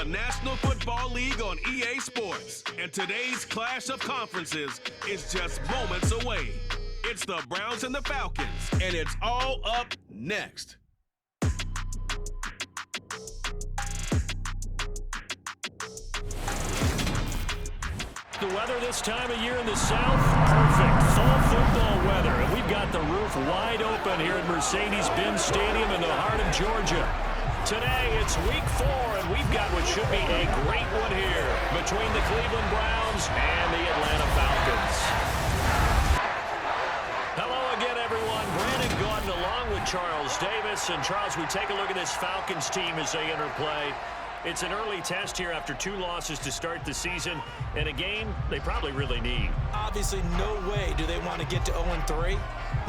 the National Football League on EA Sports. And today's clash of conferences is just moments away. It's the Browns and the Falcons, and it's all up next. The weather this time of year in the South, perfect. Fall football weather. And we've got the roof wide open here at Mercedes-Benz Stadium in the heart of Georgia. Today, it's week 4, and we've got what should be a great one here between the Cleveland Browns and the Atlanta Falcons. Hello again, everyone. Brandon Gaudin along with Charles Davis. And, Charles, we take a look at this Falcons team as they enter play. It's an early test here after 2 losses to start the season, and a game they probably really need. Obviously, no way do they want to get to 0-3.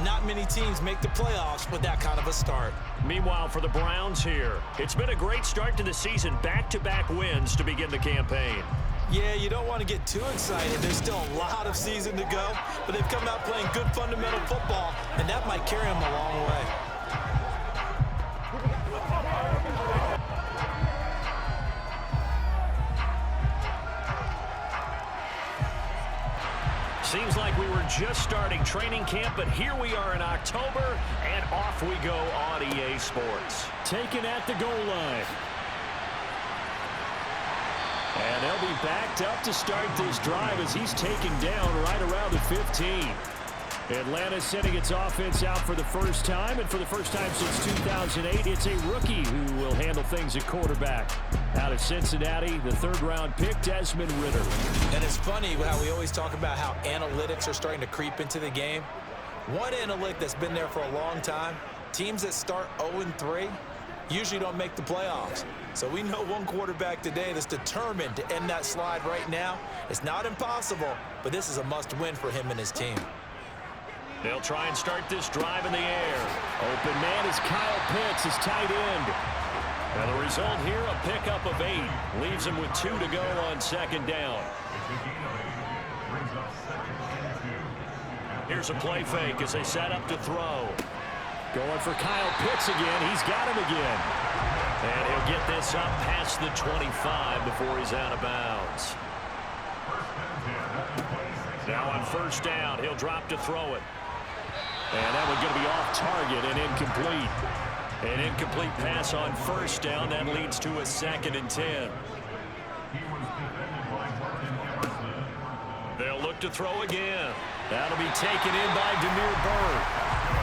Not many teams make the playoffs with that kind of a start. Meanwhile, for the Browns here, it's been a great start to the season. Back-to-back wins to begin the campaign. Yeah, you don't want to get too excited. There's still a lot of season to go, but they've come out playing good fundamental football, and that might carry them a long way. Seems like we were just starting training camp, but here we are in October, and off we go on EA Sports. Taken at the goal line. And they'll be backed up to start this drive as he's taken down right around the 15. Atlanta sending its offense out for the first time, and for the first time since 2008, it's a rookie who will handle things at quarterback. Out of Cincinnati, the 3rd-round pick, Desmond Ridder. And it's funny how we always talk about how analytics are starting to creep into the game. One analytic that's been there for a long time, teams that start 0-3 usually don't make the playoffs. So we know one quarterback today that's determined to end that slide right now. It's not impossible, but this is a must-win for him and his team. They'll try and start this drive in the air. Open man is Kyle Pitts, his tight end. And the result here, a pickup of 8. Leaves him with 2 to go on 2nd down. Here's a play fake as they set up to throw. Going for Kyle Pitts again. He's got him again. And he'll get this up past the 25 before he's out of bounds. Now on 1st down, he'll drop to throw it. And that one's going to be off target and incomplete. An incomplete pass on 1st down. That leads to a 2nd and 10. They'll look to throw again. That'll be taken in by Demir Bird.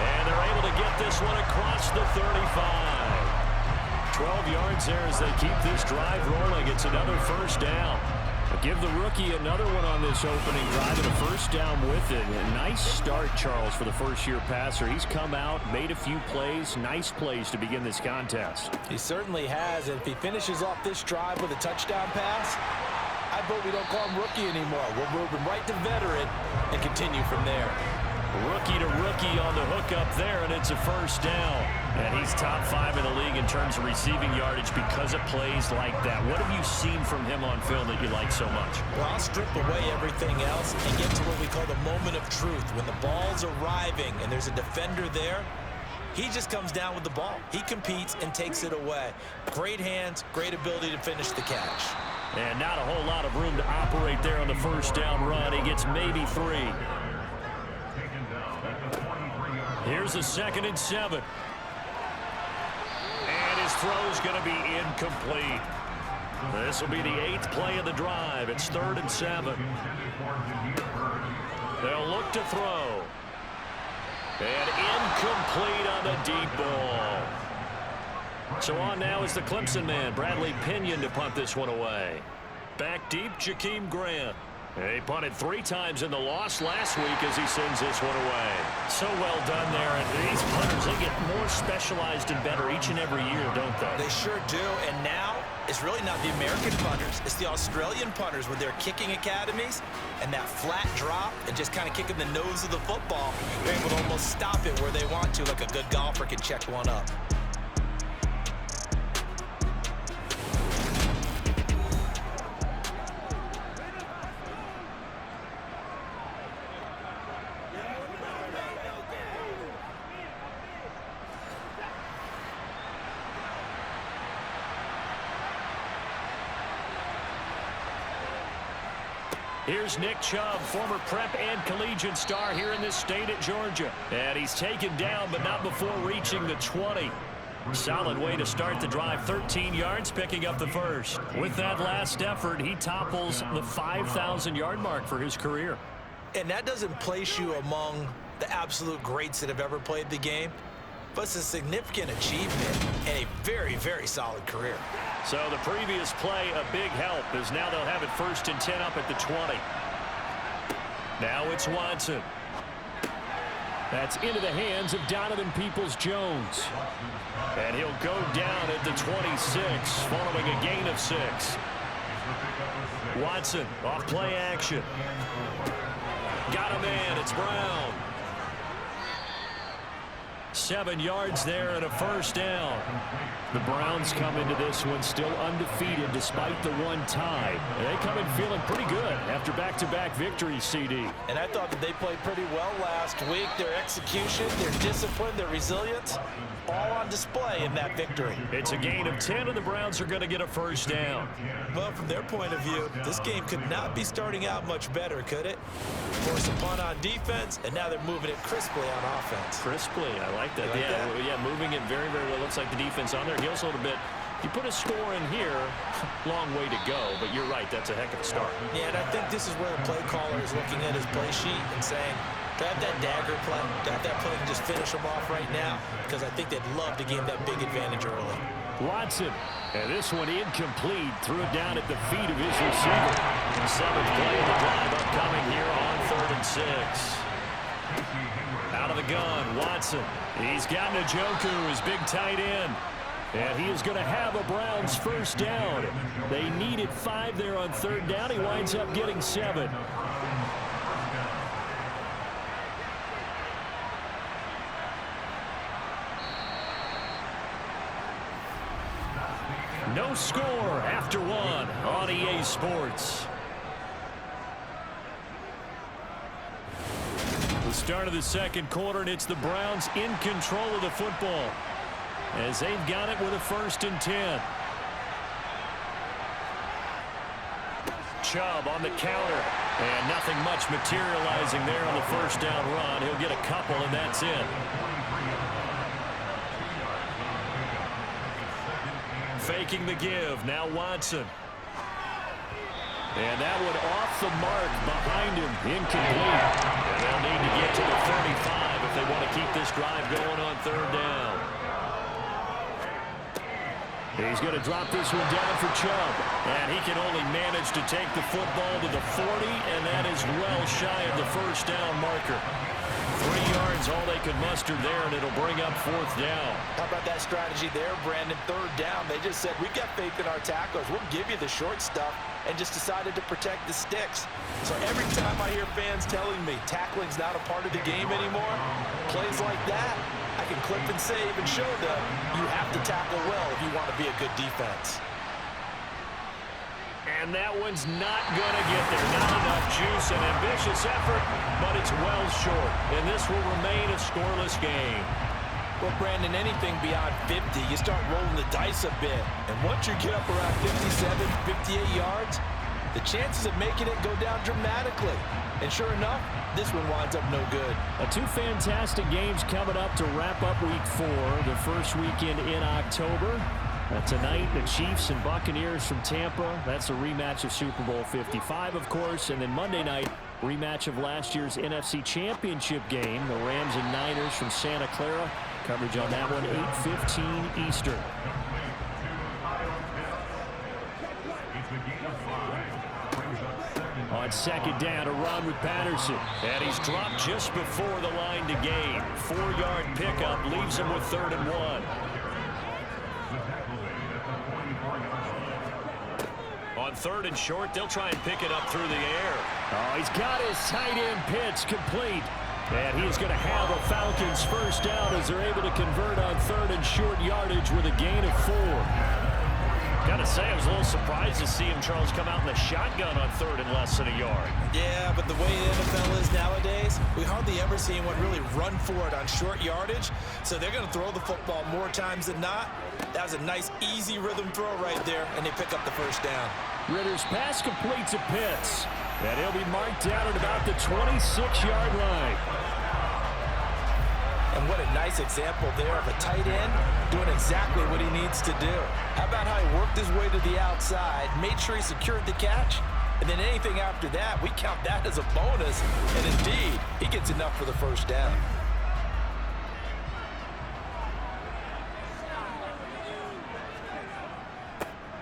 And they're able to get this one across the 35. 12 yards there as they keep this drive rolling. It's another 1st down. Give the rookie another one on this opening drive and a 1st down with it. A nice start, Charles, for the first-year passer. He's come out, made a few plays, nice plays to begin this contest. He certainly has, and if he finishes off this drive with a touchdown pass, I vote we don't call him rookie anymore. We'll move him right to veteran and continue from there. Rookie to rookie on the hook up there, and it's a 1st down. And he's top 5 in the league in terms of receiving yardage because of plays like that. What have you seen from him on film that you like so much? Well, I'll strip away everything else and get to what we call the moment of truth. When the ball's arriving and there's a defender there, he just comes down with the ball. He competes and takes it away. Great hands, great ability to finish the catch. And not a whole lot of room to operate there on the 1st down run. He gets maybe 3. Here's a 2nd and 7. And his throw's going to be incomplete. This will be the 8th play of the drive. It's 3rd and 7. They'll look to throw. And incomplete on the deep ball. So on now is the Clemson man, Bradley Pinion, to punt this one away. Back deep, Jakeem Grant. He punted 3 times in the loss last week as he sends this one away. So well done there. And these punters, they get more specialized and better each and every year, don't they? They sure do. And now it's really not the American punters. It's the Australian punters with their kicking academies and that flat drop and just kind of kicking the nose of the football. They're able to almost stop it where they want to, like a good golfer can check one up. Here's Nick Chubb, former prep and collegiate star here in this state at Georgia. And he's taken down, but not before reaching the 20. Solid way to start the drive. 13 yards, picking up the first. With that last effort, he topples the 5,000-yard mark for his career. And that doesn't place you among the absolute greats that have ever played the game, but it's a significant achievement and a very, very solid career. So the previous play, a big help, as now they'll have it 1st and 10 up at the 20. Now it's Watson. That's into the hands of Donovan Peoples-Jones. And he'll go down at the 26, following a gain of 6. Watson, off play action. Got him in, it's Brown. 7 yards there and a first down. The Browns come into this one still undefeated despite the one tie. And they come in feeling pretty good after back-to-back victories, CD. And I thought that they played pretty well last week. Their execution, their discipline, their resilience, all on display in that victory. It's a gain of 10, and the Browns are going to get a first down. Well, from their point of view, this game could not be starting out much better, could it? Force a punt on defense, and now they're moving it crisply on offense. Crisply, I like that. Yeah, moving it very, very well. Looks like the defense on there heals a little bit. You put a score in here, long way to go, but you're right, that's a heck of a start. Yeah, and I think this is where the play caller is looking at his play sheet and saying, to have that dagger play, to have that play and just finish them off right now, because I think they'd love to gain that big advantage early. Watson, and this one incomplete, threw it down at the feet of his receiver. 7th play of the drive upcoming here on 3rd and 6. Out of the gun, Watson. He's got Njoku, his big tight end. And he is going to have a Browns first down. They needed 5 there on 3rd down. He winds up getting 7. No score after 1 on EA Sports. The start of the second quarter, and it's the Browns in control of the football as they've got it with a 1st and 10. Chubb on the counter, and nothing much materializing there on the first down run. He'll get a couple, and that's it. Faking the give, now Watson. And that one off the mark behind him, incomplete. And they'll need to get to the 35 if they want to keep this drive going on 3rd down. He's going to drop this one down for Chubb. And he can only manage to take the football to the 40, and that is well shy of the first down marker. 3 yards, all they could muster there, and it'll bring up 4th down. How about that strategy there, Brandon? 3rd down, they just said, we've got faith in our tacklers. We'll give you the short stuff, and just decided to protect the sticks. So every time I hear fans telling me tackling's not a part of the game anymore, plays like that, I can clip and save and show them you have to tackle well if you want to be a good defense. And that one's not going to get there. Not enough juice, an ambitious effort, but it's well short. And this will remain a scoreless game. Well, Brandon, anything beyond 50, you start rolling the dice a bit. And once you get up around 57, 58 yards, the chances of making it go down dramatically. And sure enough, this one winds up no good. 2 fantastic games coming up to wrap up Week 4, the first weekend in October. Tonight, the Chiefs and Buccaneers from Tampa. That's a rematch of Super Bowl 55, of course. And then Monday night, rematch of last year's NFC Championship game, the Rams and Niners from Santa Clara. Coverage on that one, 8:15 Eastern. On 2nd down, a run with Patterson. And he's dropped just before the line to gain. 4-yard pickup leaves him with 3rd and 1. On 3rd and short, they'll try and pick it up through the air. Oh, he's got his tight end pitch complete. And he's going to have a Falcons first down as they're able to convert on 3rd and short yardage with a gain of 4. Gotta say, I was a little surprised to see him, Charles, come out in the shotgun on 3rd and less than a yard. Yeah, but the way the NFL is nowadays, we hardly ever see anyone really run for it on short yardage. So they're going to throw the football more times than not. That was a nice, easy rhythm throw right there, and they pick up the first down. Ritter's pass completes to Pitts. And he'll be marked down at about the 26-yard line. And what a nice example there of a tight end doing exactly what he needs to do. How about how he worked his way to the outside, made sure he secured the catch, and then anything after that, we count that as a bonus. And indeed, he gets enough for the first down.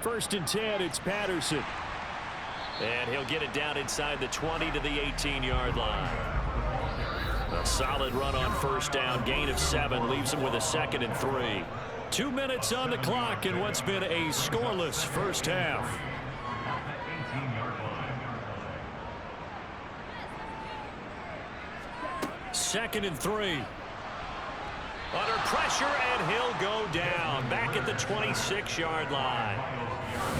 First and 10, it's Patterson. And he'll get it down inside the 20 to the 18-yard line. A solid run on first down, gain of 7, leaves him with a 2nd and 3. 2 minutes on the clock in what's been a scoreless first half. Second and 3. Under pressure, and he'll go down. Back at the 26-yard line.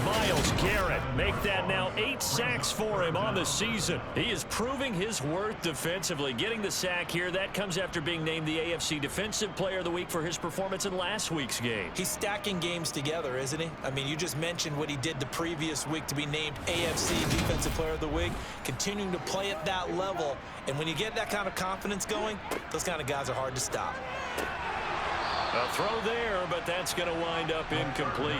Myles Garrett make that now 8 sacks for him on the season. He is proving his worth defensively. Getting the sack here, that comes after being named the AFC Defensive Player of the Week for his performance in last week's game. He's stacking games together, isn't he? I mean, you just mentioned what he did the previous week to be named AFC Defensive Player of the Week. Continuing to play at that level. And when you get that kind of confidence going, those kind of guys are hard to stop. A throw there, but that's going to wind up incomplete.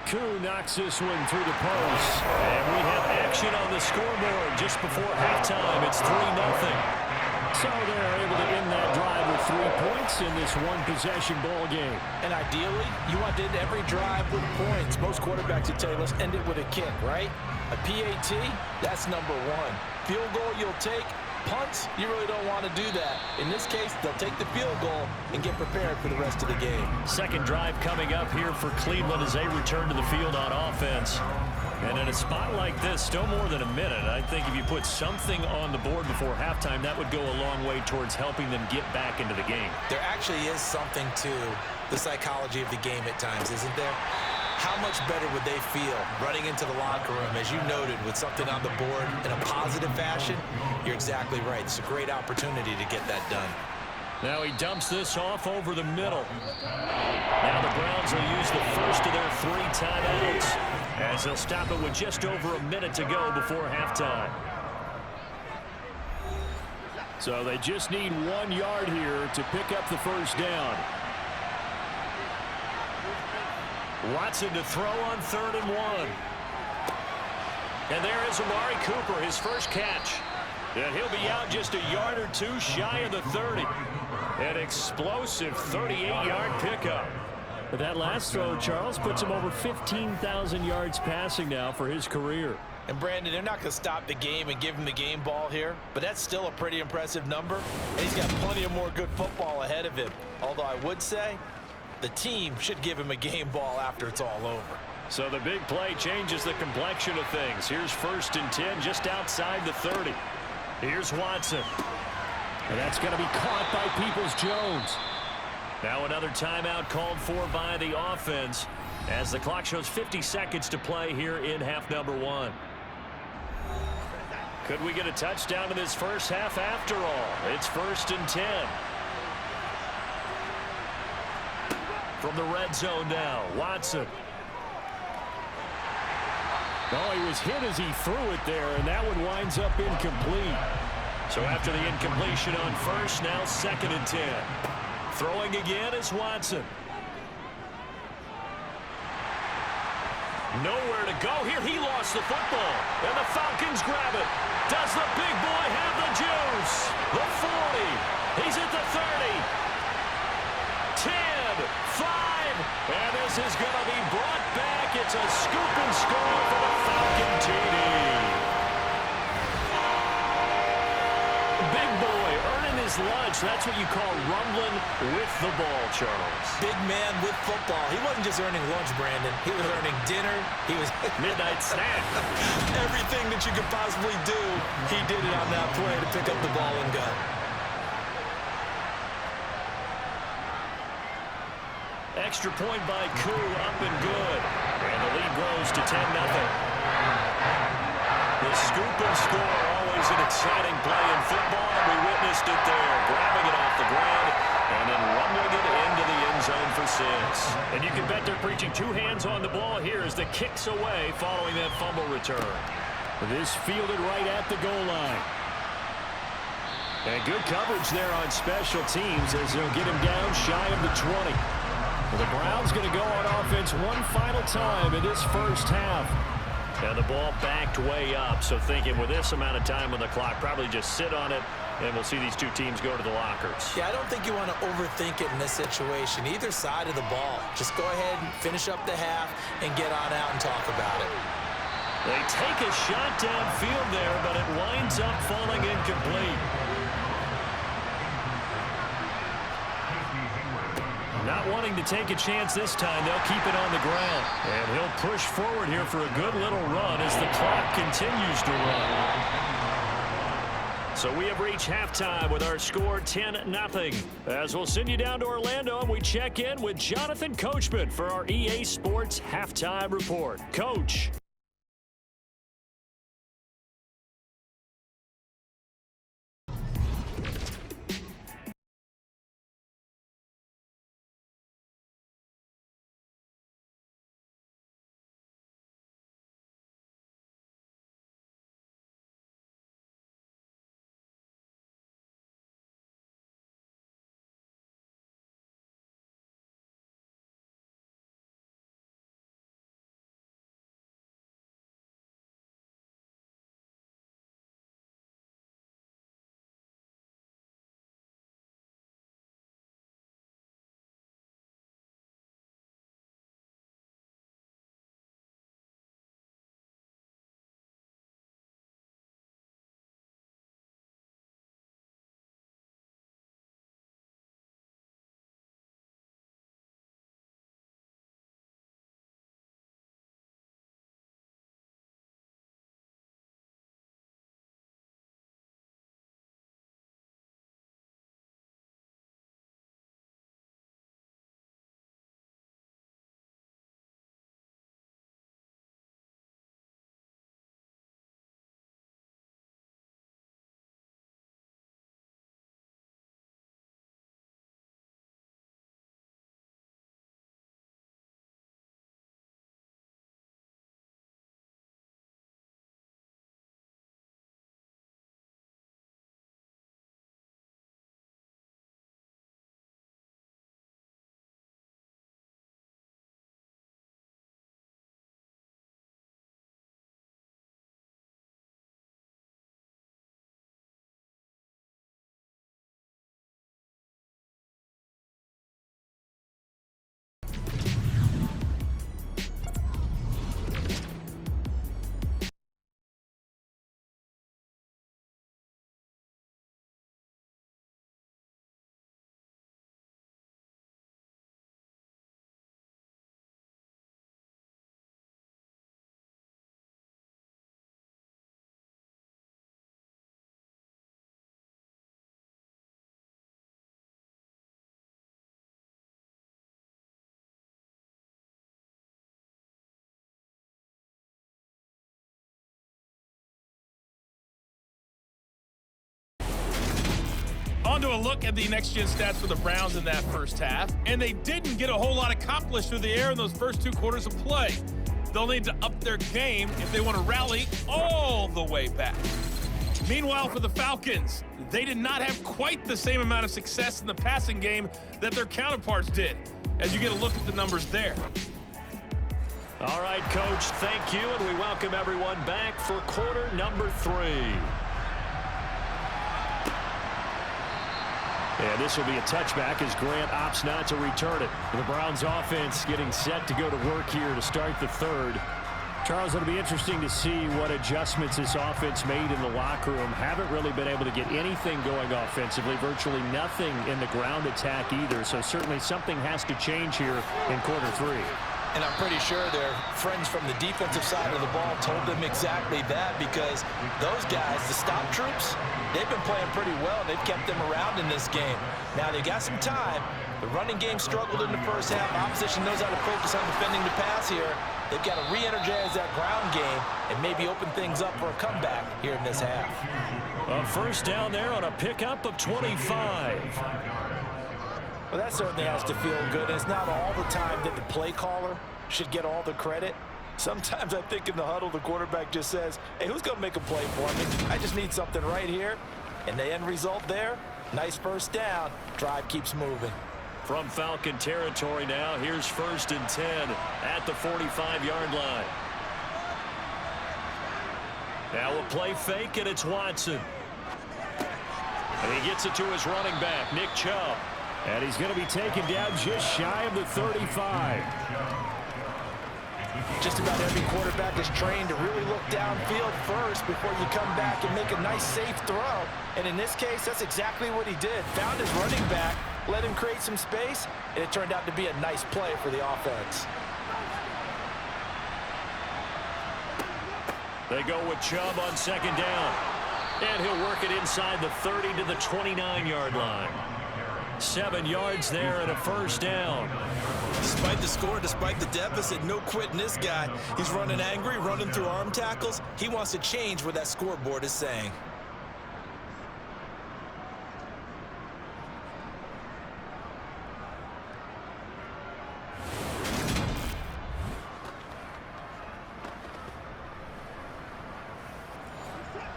Koo knocks this one through the post. And we have action on the scoreboard just before halftime. It's 3-0. So they're able to end that drive with 3 points in this one-possession ball game. And ideally, you want to end every drive with points. Most quarterbacks would tell you, let's end it with a kick, right? A PAT, that's number 1. Field goal you'll take. Punts, you really don't want to do that. In this case, they'll take the field goal and get prepared for the rest of the game. Second drive coming up here for Cleveland as they return to the field on offense. And in a spot like this, still more than a minute, I think if you put something on the board before halftime, that would go a long way towards helping them get back into the game. There actually is something to the psychology of the game at times, isn't there? How much better would they feel running into the locker room, as you noted, with something on the board in a positive fashion? You're exactly right. It's a great opportunity to get that done. Now he dumps this off over the middle. Now the Browns will use the first of their 3 timeouts as they'll stop it with just over a minute to go before halftime. So they just need 1 yard here to pick up the first down. Watson to throw on 3rd and 1. And there is Amari Cooper, his first catch. And he'll be out just a yard or 2 shy of the 30. An explosive 38-yard pickup. But that last throw, Charles, puts him over 15,000 yards passing now for his career. And Brandon, they're not going to stop the game and give him the game ball here, but that's still a pretty impressive number. And he's got plenty of more good football ahead of him. Although I would say the team should give him a game ball after it's all over. So the big play changes the complexion of things. Here's 1st and 10 just outside the 30. Here's Watson. And that's going to be caught by Peoples-Jones. Now another timeout called for by the offense as the clock shows 50 seconds to play here in half number 1. Could we get a touchdown in this first half after all? It's 1st and 10. From the red zone now, Watson. Oh, he was hit as he threw it there, and that one winds up incomplete. So after the incompletion on first, now 2nd and 10. Throwing again is Watson. Nowhere to go here. He lost the football, and the Falcons grab it. Does the big boy have the juice? The 40. He's at the 30. 10, 5, and this is going to be brought back. It's a scoop and score for the Falcon TD. Big boy earning his lunch. That's what you call rumbling with the ball, Charles. Big man with football. He wasn't just earning lunch, Brandon. He was earning dinner. He was midnight snack. Everything that you could possibly do, he did it on that play to pick up the ball and go. Extra point by Koo, up and good. And the lead grows to 10-0. The scoop and score, always an exciting play in football, and we witnessed it there. Grabbing it off the ground, And then rumbling it into the end zone for 6. And you can bet they're preaching 2 hands on the ball here as the kick's away following that fumble return. This fielded right at the goal line. And good coverage there on special teams as they'll get him down shy of the 20. Well, the Browns going to go on offense one final time in this first half. And the ball backed way up, so thinking with this amount of time on the clock, probably just sit on it, and we'll see these 2 teams go to the lockers. Yeah, I don't think you want to overthink it in this situation. Either side of the ball. Just go ahead and finish up the half and get on out and talk about it. They take a shot downfield there, but it winds up falling incomplete. Not wanting to take a chance this time, they'll keep it on the ground. And he'll push forward here for a good little run as the clock continues to run. So we have reached halftime with our score 10-0. As we'll send you down to Orlando, and we check in with Jonathan Coachman for our EA Sports Halftime Report. Coach. On to a look at the next-gen stats for the Browns in that first half, and they didn't get a whole lot accomplished through the air in those first 2 quarters of play. They'll need to up their game if they want to rally all the way back. Meanwhile, for the Falcons, they did not have quite the same amount of success in the passing game that their counterparts did, as you get a look at the numbers there. All right, Coach, thank you, and we welcome everyone back for quarter number 3. And this will be a touchback as Grant opts not to return it. The Browns offense getting set to go to work here to start the 3rd. Charles, it'll be interesting to see what adjustments this offense made in the locker room. Haven't really been able to get anything going offensively, virtually nothing in the ground attack either. So certainly something has to change here in quarter 3. And I'm pretty sure their friends from the defensive side of the ball told them exactly that, because those guys, the stop troops, they've been playing pretty well. They've kept them around in this game. Now, they got some time. The running game struggled in the first half. Opposition knows how to focus on defending the pass here. They've got to re-energize that ground game and maybe open things up for a comeback here in this half. A first down there on a pickup of 25. Well, that certainly has to feel good. And it's not all the time that the play caller should get all the credit. Sometimes I think in the huddle, the quarterback just says, hey, who's going to make a play for me? I just need something right here. And the end result there, nice first down. Drive keeps moving. From Falcon territory now, here's 1st and 10 at the 45-yard line. Now a play fake, and it's Watson. And he gets it to his running back, Nick Chubb. And he's going to be taken down just shy of the 35. Just about every quarterback is trained to really look downfield first before you come back and make a nice, safe throw. And in this case, that's exactly what he did. Found his running back, let him create some space, and it turned out to be a nice play for the offense. They go with Chubb on 2nd down. And he'll work it inside the 30 to the 29-yard line. 7 yards there and a 1st down. Despite the score, despite the deficit, no quitting this guy. He's running angry, running through arm tackles. He wants to change what that scoreboard is saying.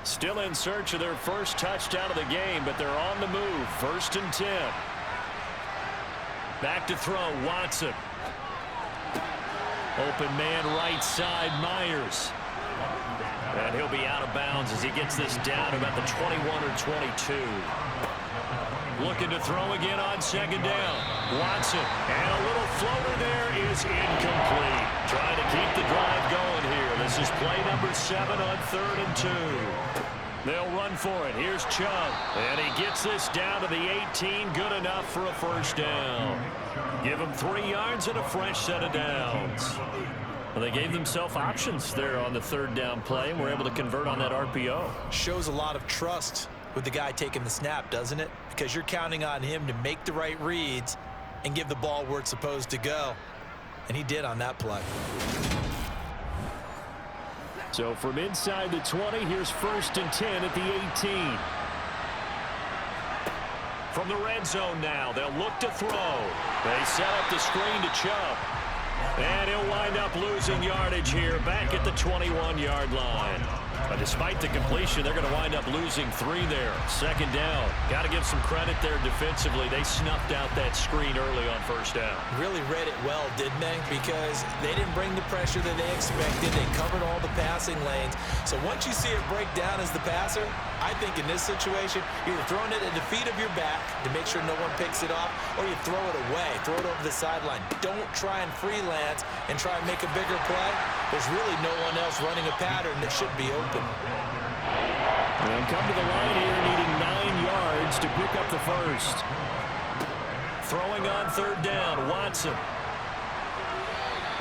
Still in search of their first touchdown of the game, but they're on the move. 1st and 10. Back to throw, Watson. Open man right side, Myers. And he'll be out of bounds as he gets this down about the 21 or 22. Looking to throw again on 2nd down. Watson, and a little floater there is incomplete. Trying to keep the drive going here. This is play number 7 on 3rd and 2. They'll run for it. Here's Chubb. And he gets this down to the 18. Good enough for a 1st down. Give him 3 yards and a fresh set of downs. Well, they gave themselves options there on the 3rd down play and were able to convert on that RPO. Shows a lot of trust with the guy taking the snap, doesn't it? Because you're counting on him to make the right reads and give the ball where it's supposed to go. And he did on that play. So from inside the 20, here's 1st and 10 at the 18. From the red zone now, they'll look to throw. They set up the screen to Chubb. And he'll wind up losing yardage here back at the 21-yard line. But despite the completion, they're going to wind up losing 3 there. 2nd down. Got to give some credit there defensively. They snuffed out that screen early on 1st down. Really read it well, didn't they? Because they didn't bring the pressure that they expected. They covered all the passing lanes. So once you see it break down as the passer, I think in this situation, you're throwing it at the feet of your back to make sure no one picks it off, or you throw it away, throw it over the sideline. Don't try and freelance and try and make a bigger play. There's really no one else running a pattern that should be open. And come to the line here, needing 9 yards to pick up the 1st. Throwing on 3rd down, Watson.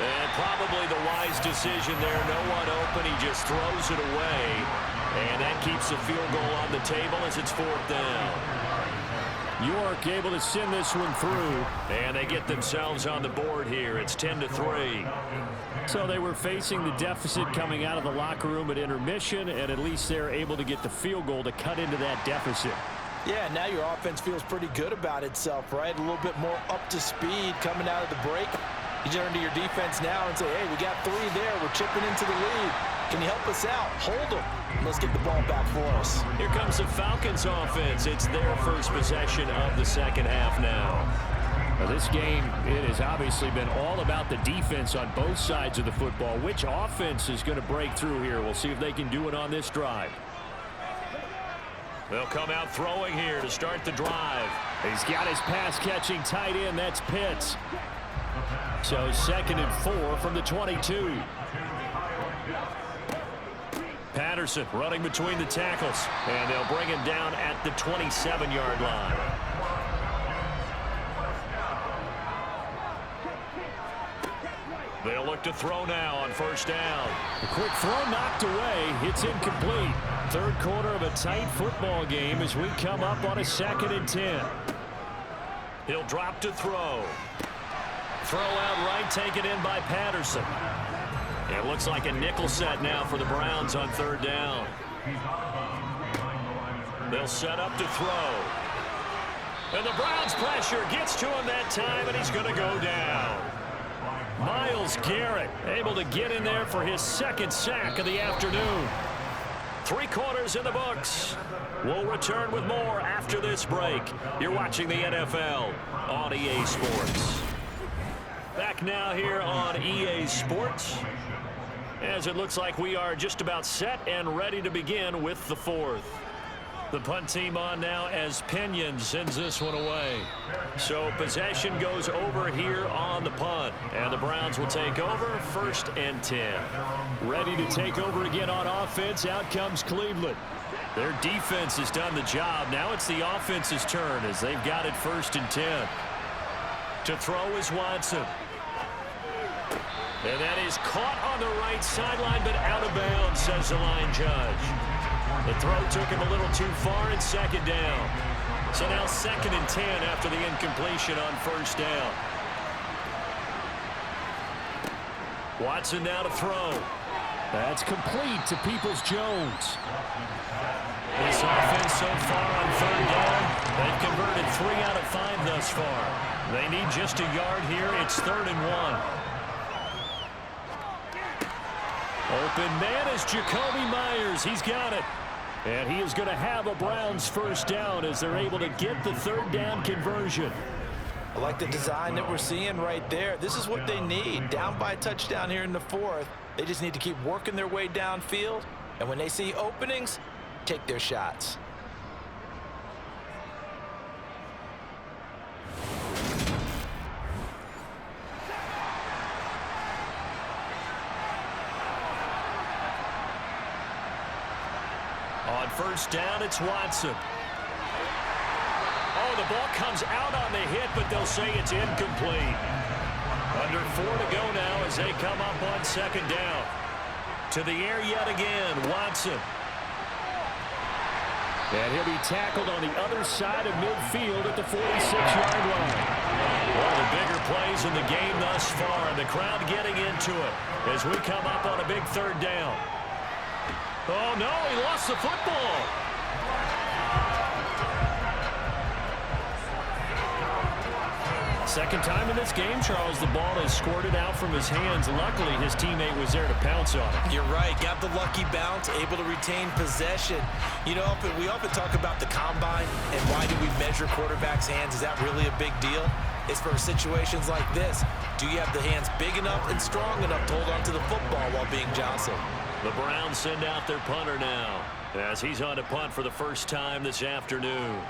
And probably the wise decision there. No one open. He just throws it away. And that keeps the field goal on the table as it's 4th down. York able to send this one through. And they get themselves on the board here. It's 10-3. So they were facing the deficit coming out of the locker room at intermission, and at least they're able to get the field goal to cut into that deficit. Yeah, now your offense feels pretty good about itself, right? A little bit more up to speed coming out of the break. You turn to your defense now and say, hey, we got 3 there. We're chipping into the lead. Can you help us out? Hold them. Let's get the ball back for us. Here comes the Falcons offense. It's their first possession of the 2nd half now. Well, this game, it has obviously been all about the defense on both sides of the football. Which offense is going to break through here? We'll see if they can do it on this drive. They'll come out throwing here to start the drive. He's got his pass-catching tight end. That's Pitts. So 2nd and 4 from the 22. Patterson running between the tackles. And they'll bring him down at the 27-yard line. They'll look to throw now on 1st down. A quick throw knocked away. It's incomplete. 3rd quarter of a tight football game as we come up on a 2nd and 10. He'll drop to throw. Throw out right, taken in by Patterson. It looks like a nickel set now for the Browns on 3rd down. They'll set up to throw. And the Browns pressure gets to him that time, and he's going to go down. Myles Garrett able to get in there for his second sack of the afternoon. 3 quarters in the books. We'll return with more after this break. You're watching the NFL on EA Sports. Back now here on EA Sports, as it looks like we are just about set and ready to begin with the 4th. The punt team on now as Pinion sends this one away. So possession goes over here on the punt. And the Browns will take over 1st and 10. Ready to take over again on offense. Out comes Cleveland. Their defense has done the job. Now it's the offense's turn as they've got it 1st and 10. To throw is Watson. And that is caught on the right sideline, but out of bounds, says the line judge. The throw took him a little too far and 2nd down. So now 2nd and 10 after the incompletion on 1st down. Watson now to throw. That's complete to Peoples-Jones. This offense so far on 3rd down, they've converted 3 out of 5 thus far. They need just a yard here. It's 3rd and 1. Open man is Jacoby Myers. He's got it. And he is going to have a Browns 1st down as they're able to get the 3rd down conversion. I like the design that we're seeing right there. This is what they need. Down by a touchdown here in the 4th. They just need to keep working their way downfield. And when they see openings, take their shots. On 1st down, it's Watson. Oh, the ball comes out on the hit, but they'll say it's incomplete. Under 4 to go now as they come up on 2nd down. To the air yet again, Watson. And he'll be tackled on the other side of midfield at the 46-yard line. One of the bigger plays in the game thus far, and the crowd getting into it as we come up on a big 3rd down. Oh, no, he lost the football. Second time in this game, Charles, the ball has squirted out from his hands. Luckily, his teammate was there to pounce on it. You're right. Got the lucky bounce, able to retain possession. You know, we often talk about the combine and why do we measure quarterbacks' hands. Is that really a big deal? It's for situations like this. Do you have the hands big enough and strong enough to hold on to the football while being jostled? The Browns send out their punter now as he's on to punt for the 1st time this afternoon.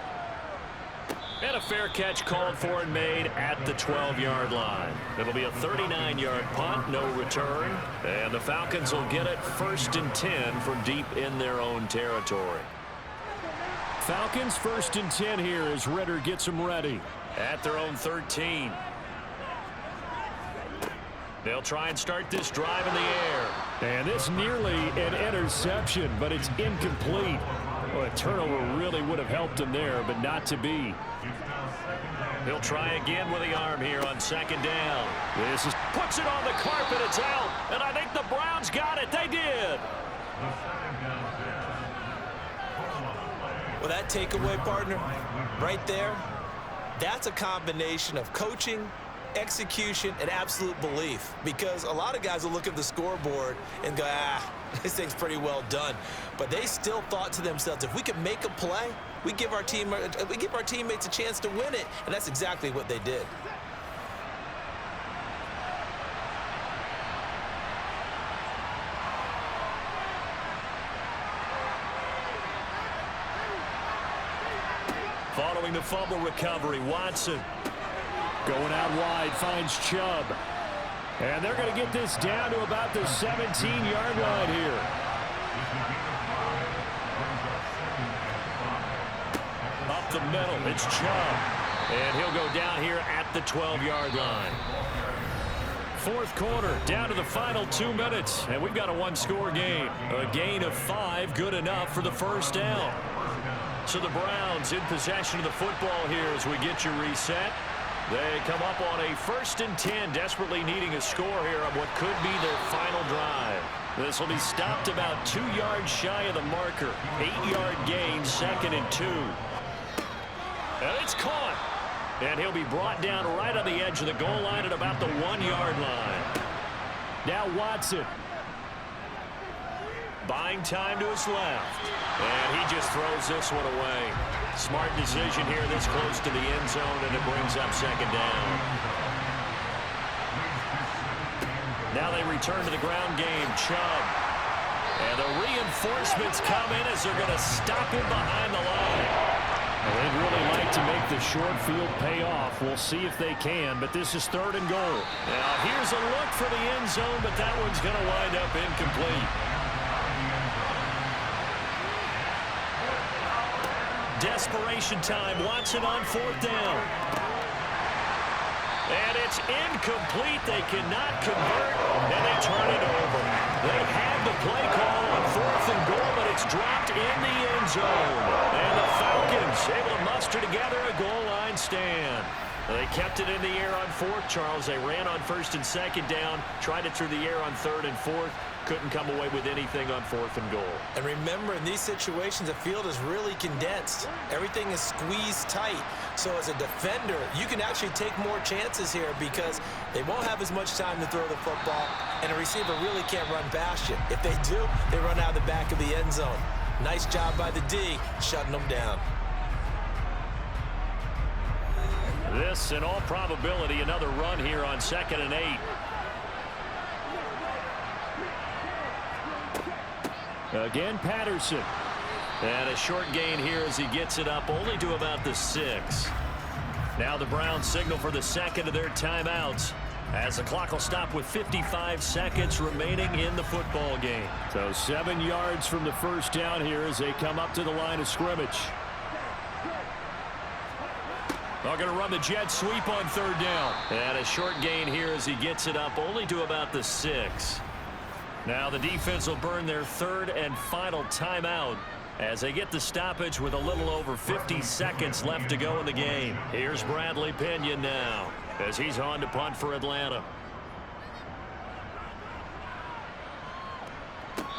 And a fair catch called for and made at the 12-yard line. It'll be a 39-yard punt, no return. And the Falcons will get it 1st and 10 from deep in their own territory. Falcons 1st and 10 here as Ritter gets them ready at their own 13. They'll try and start this drive in the air. And this nearly an interception, but it's incomplete. Well, a turnover really would have helped him there, but not to be. He'll try again with the arm here on 2nd down. This is puts it on the carpet. It's out. And I think the Browns got it. They did. Well, that takeaway, partner, right there, that's a combination of coaching, execution, and absolute belief, because a lot of guys will look at the scoreboard and go, this thing's pretty well done, but they still thought to themselves, if we can make a play, we give our teammates a chance to win it, and that's exactly what they did. Following the fumble recovery, Watson going out wide, finds Chubb. And they're going to get this down to about the 17-yard line here. Up the middle, it's Chubb. And he'll go down here at the 12-yard line. 4th quarter, down to the final 2 minutes. And we've got a 1-score game. A gain of 5, good enough for the 1st down. So the Browns in possession of the football here as we get you reset. They come up on a 1st and 10, desperately needing a score here on what could be their final drive. This will be stopped about 2 yards shy of the marker. 8-yard gain, 2nd and 2. And it's caught. And he'll be brought down right on the edge of the goal line at about the 1-yard line. Now Watson. Buying time to his left. And he just throws this one away. Smart decision here this close to the end zone, and it brings up second down. Now they return to the ground game. Chubb. And the reinforcements come in as they're going to stop him behind the line. Well, they'd really like to make the short field pay off. We'll see if they can, but this is 3rd and goal. Now here's a look for the end zone, but that one's going to wind up incomplete. Desperation time. Watson on 4th down. And it's incomplete. They cannot convert, and they turn it over. They had the play call on 4th and goal, but it's dropped in the end zone. And the Falcons able to muster together a goal line stand. They kept it in the air on 4th, Charles. They ran on 1st and 2nd down, tried it through the air on 3rd and 4th. Couldn't come away with anything on 4th and goal. And remember, in these situations, the field is really condensed. Everything is squeezed tight. So as a defender, you can actually take more chances here because they won't have as much time to throw the football, and a receiver really can't run past you. If they do, they run out the back of the end zone. Nice job by the D, shutting them down. This, in all probability, another run here on 2nd and 8. Again, Patterson. And a short gain here as he gets it up only to about the 6. Now the Browns signal for the 2nd of their timeouts as the clock will stop with 55 seconds remaining in the football game. So 7 yards from the first down here as they come up to the line of scrimmage. They're going to run the jet sweep on 3rd down. And a short gain here as he gets it up only to about the 6. Now the defense will burn their 3rd and final timeout as they get the stoppage with a little over 50 seconds left to go in the game. Here's Bradley Pinion now as he's on to punt for Atlanta.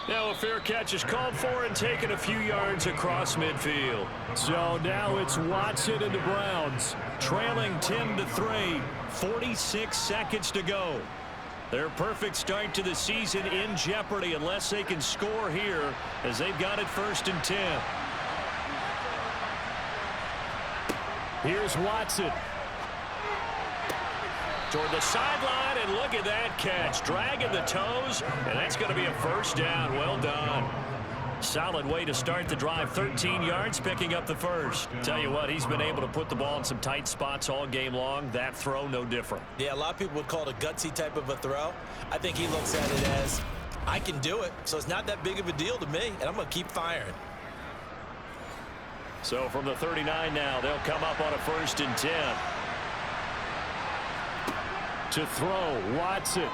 Now a fair catch is called for and taken a few yards across midfield. So now it's Watson and the Browns. Trailing 10-3, 46 seconds to go. Their perfect start to the season in jeopardy unless they can score here as they've got it 1st and 10. Here's Watson. Toward the sideline, and look at that catch. Dragging the toes, and that's going to be a 1st down. Well done. Solid way to start the drive. 13 yards, picking up the 1st. Tell you what, he's been able to put the ball in some tight spots all game long. That throw, no different. Yeah, a lot of people would call it a gutsy type of a throw. I think he looks at it as, I can do it, so it's not that big of a deal to me, and I'm going to keep firing. So from the 39 now, they'll come up on a 1st and 10. To throw, Watson.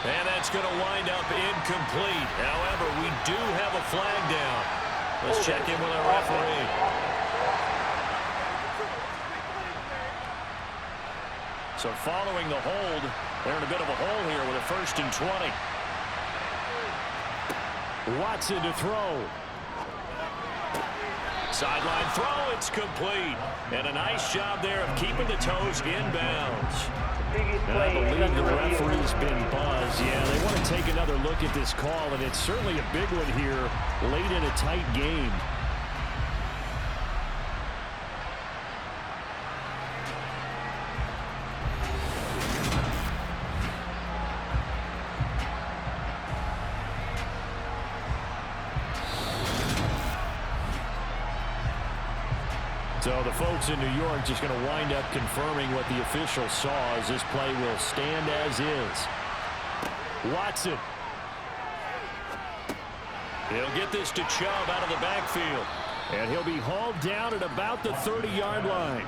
And that's going to wind up incomplete. However, we do have a flag down. Let's check in with our referee. So following the hold, they're in a bit of a hole here with a 1st and 20. Watson to throw. Sideline throw, it's complete. And a nice job there of keeping the toes inbounds. And I believe the referee's been buzzed. Yeah, they want to take another look at this call, and it's certainly a big one here late in a tight game. So the folks in New York just going to wind up confirming what the official saw as this play will stand as is. Watson. He'll get this to Chubb out of the backfield. And he'll be hauled down at about the 30-yard line.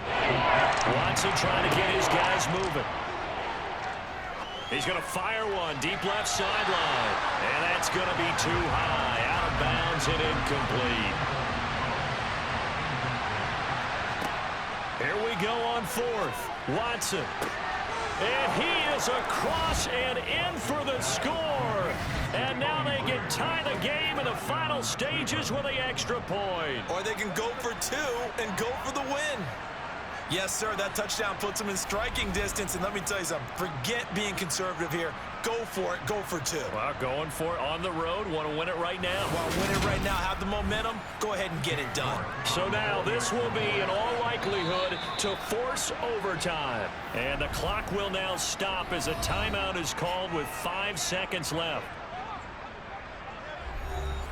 Watson trying to get his guys moving. He's going to fire one deep left sideline. And that's going to be too high. Out of bounds and incomplete. Here we go on 4th. Watson. And he is across and in for the score. And now they can tie the game in the final stages with the extra point. Or they can go for 2 and go for the win. Yes, sir, that touchdown puts them in striking distance. And let me tell you something, forget being conservative here. Go for it, go for 2. Well, going for it on the road. Want to win it right now. Want to win it right now, have the momentum, go ahead and get it done. So now this will be, in all likelihood, to force overtime. And the clock will now stop as a timeout is called with 5 seconds left.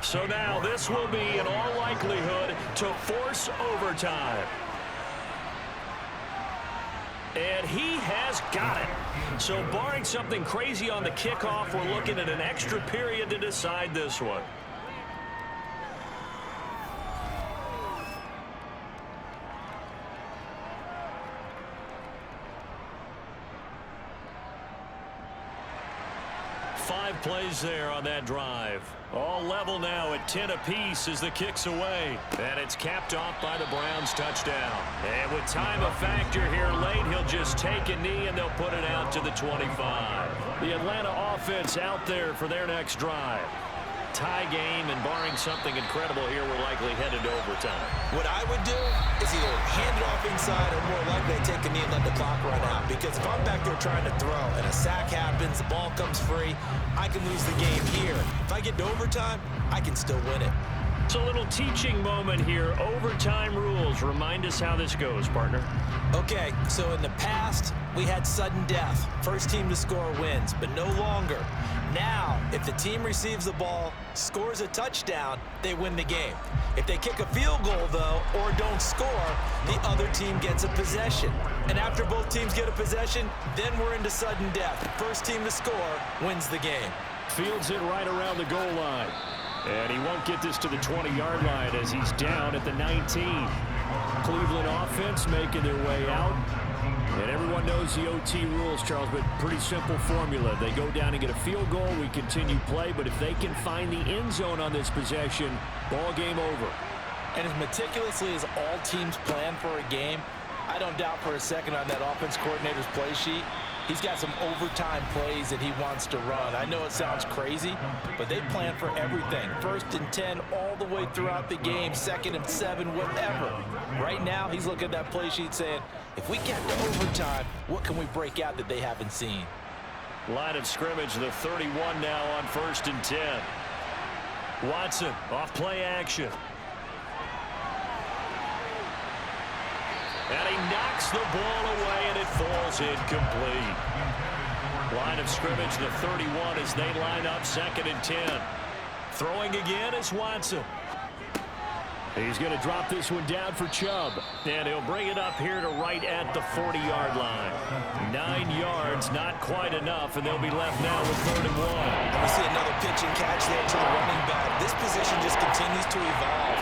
So now this will be, in all likelihood, to force overtime. And he has got it. So barring something crazy on the kickoff, we're looking at an extra period to decide this one. Five plays there on that drive. All level now at 10 apiece as the kick's away. And it's capped off by the Browns touchdown. And with time a factor here late, he'll just take a knee and they'll put it out to the 25. The Atlanta offense out there for their next drive. Tie game, and barring something incredible here, we're likely headed to overtime. What I would do is either hand it off inside or more likely take a knee and let the clock run out. Because if I'm back there trying to throw and a sack happens, the ball comes free, I can lose the game here. If I get to overtime, I can still win it. It's a little teaching moment here. Overtime rules. Remind us how this goes, partner. Okay, so in the past, we had sudden death. First team to score wins, but no longer. Now, if the team receives the ball, scores a touchdown, they win the game. If they kick a field goal, though, or don't score, the other team gets a possession. And after both teams get a possession, then we're into sudden death. First team to score wins the game. Fields it right around the goal line. And he won't get this to the 20-yard line as he's down at the 19. Cleveland offense making their way out. And everyone knows the OT rules, Charles, but pretty simple formula. They go down and get a field goal, we continue play, but if they can find the end zone on this possession, ball game over. And as meticulously as all teams plan for a game, I don't doubt for a second on that offense coordinator's play sheet, he's got some overtime plays that he wants to run. I know it sounds crazy, but they plan for everything. 1st and 10 all the way throughout the game, 2nd and 7, whatever. Right now, he's looking at that play sheet saying, if we get to overtime, what can we break out that they haven't seen? Line of scrimmage, the 31 now on 1st and 10. Watson off play action. And he knocks the ball away, and it falls incomplete. Line of scrimmage, the 31 as they line up 2nd and 10. Throwing again is Watson. He's going to drop this one down for Chubb. And he'll bring it up here to right at the 40-yard line. 9 yards, not quite enough, and they'll be left now with 3rd and 1. And we see another pitch and catch there to the running back. This position just continues to evolve.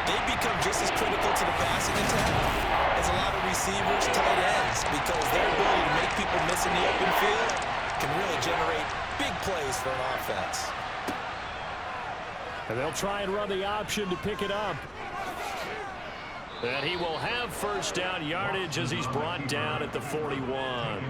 They become just as critical to the passing attack as a lot of receivers, tight ends, because their ability to make people miss in the open field can really generate big plays for an offense. And they'll try and run the option to pick it up. And he will have 1st down yardage as he's brought down at the 41.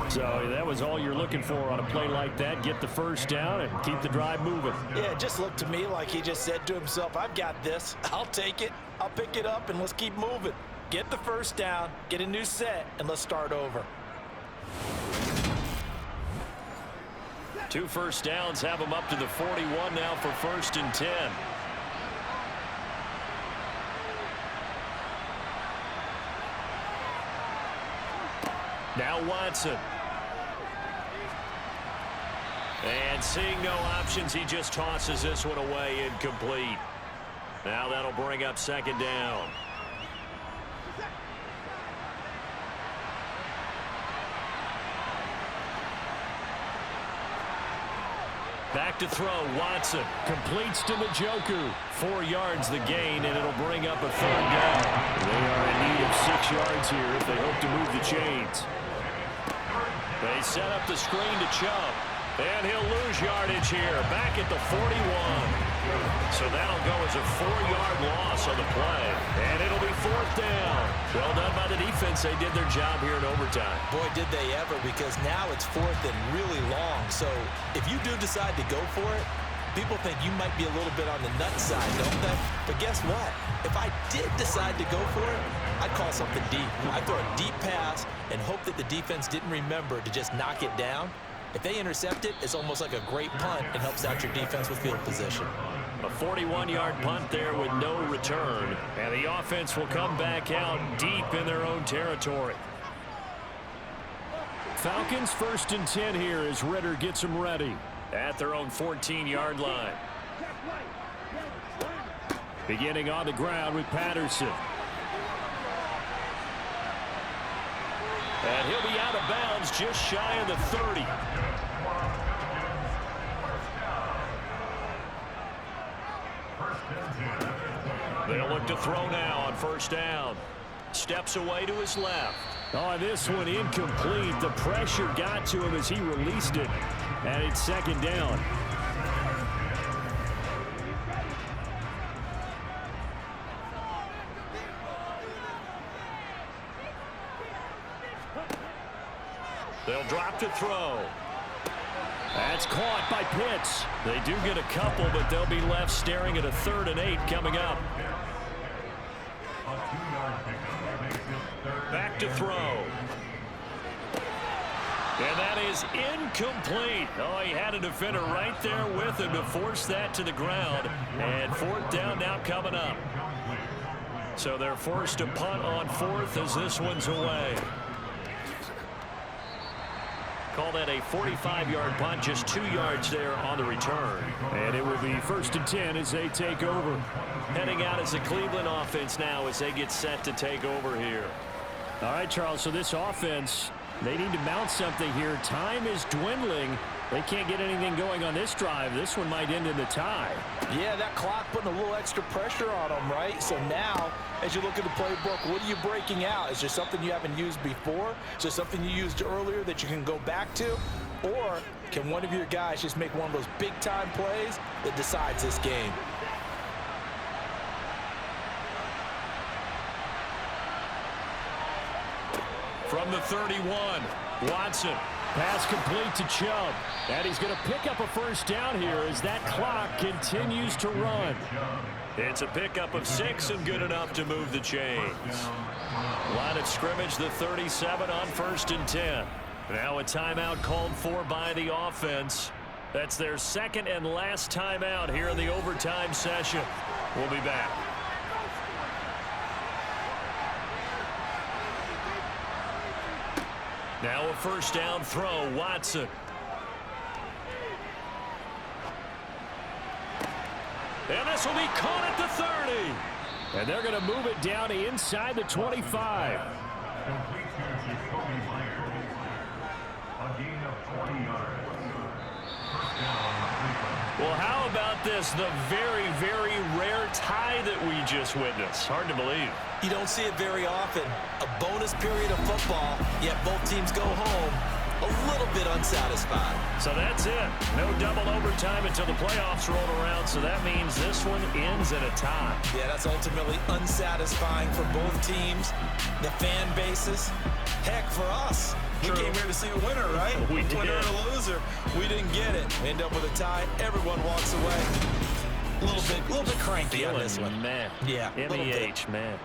So that was all you're looking for on a play like that. Get the 1st down and keep the drive moving. Yeah, it just looked to me like he just said to himself, I've got this. I'll take it. I'll pick it up, and let's keep moving. Get the 1st down, get a new set, and let's start over. 2 first downs have him up to the 41 now for 1st and 10. Now Watson. And seeing no options, he just tosses this one away incomplete. Now that'll bring up 2nd down. Back to throw, Watson. Completes to Njoku. 4 yards the gain, and it'll bring up a 3rd down. They are in need of 6 yards here if they hope to move the chains. They set up the screen to Chubb, and he'll lose yardage here, back at the 41. So that'll go as a 4-yard loss on the play. And it'll be 4th down. Well done by the defense. They did their job here in overtime. Boy, did they ever, because now it's 4th and really long. So if you do decide to go for it, people think you might be a little bit on the nut side, don't they? But guess what? If I did decide to go for it, I'd call something deep. I'd throw a deep pass and hope that the defense didn't remember to just knock it down. If they intercept it, it's almost like a great punt and helps out your defense with field position. A 41-yard punt there with no return. And the offense will come back out deep in their own territory. Falcons 1st and 10 here as Ritter gets them ready. At their own 14-yard line. Beginning on the ground with Patterson. And he'll be out of bounds just shy of the 30. They'll look to throw now on 1st down. Steps away to his left. Oh, this one incomplete. The pressure got to him as he released it. And it's 2nd down. They'll drop to throw. That's caught by Pitts. They do get a couple, but they'll be left staring at a 3rd and 8 coming up. Back to throw. And that is incomplete. Oh, he had a defender right there with him to force that to the ground. And 4th down now coming up. So they're forced to punt on 4th as this one's away. Call that a 45-yard punt, just 2 yards there on the return. And it will be 1st and 10 as they take over. Heading out as the Cleveland offense now as they get set to take over here. All right, Charles, so this offense, they need to mount something here. Time is dwindling. They can't get anything going on this drive. This one might end in the tie. Yeah, that clock putting a little extra pressure on them, right? So now, as you look at the playbook, what are you breaking out? Is there something you haven't used before? Is there something you used earlier that you can go back to? Or can one of your guys just make one of those big-time plays that decides this game? From the 31, Watson. Pass complete to Chubb. And he's going to pick up a 1st down here as that clock continues to run. It's a pickup of 6 and good enough to move the chains. Line of scrimmage, the 37 on 1st and 10. Now a timeout called for by the offense. That's their 2nd and last timeout here in the overtime session. We'll be back. Now a 1st down throw, Watson. And this will be caught at the 30. And they're going to move it down inside the 25. Well, how about this? The very, very rare tie that we just witnessed. Hard to believe. You don't see it very often. A bonus period of football, yet both teams go home a little bit unsatisfied. So that's it. No double overtime until the playoffs roll around, so that means this one ends in a tie. Yeah, that's ultimately unsatisfying for both teams, the fan bases. Heck, for us. We came here to see a winner, right? We did. Winner and a loser. We didn't get it. We end up with a tie. Everyone walks away. A little bit cranky on this one. Man. Yeah, MEH, man.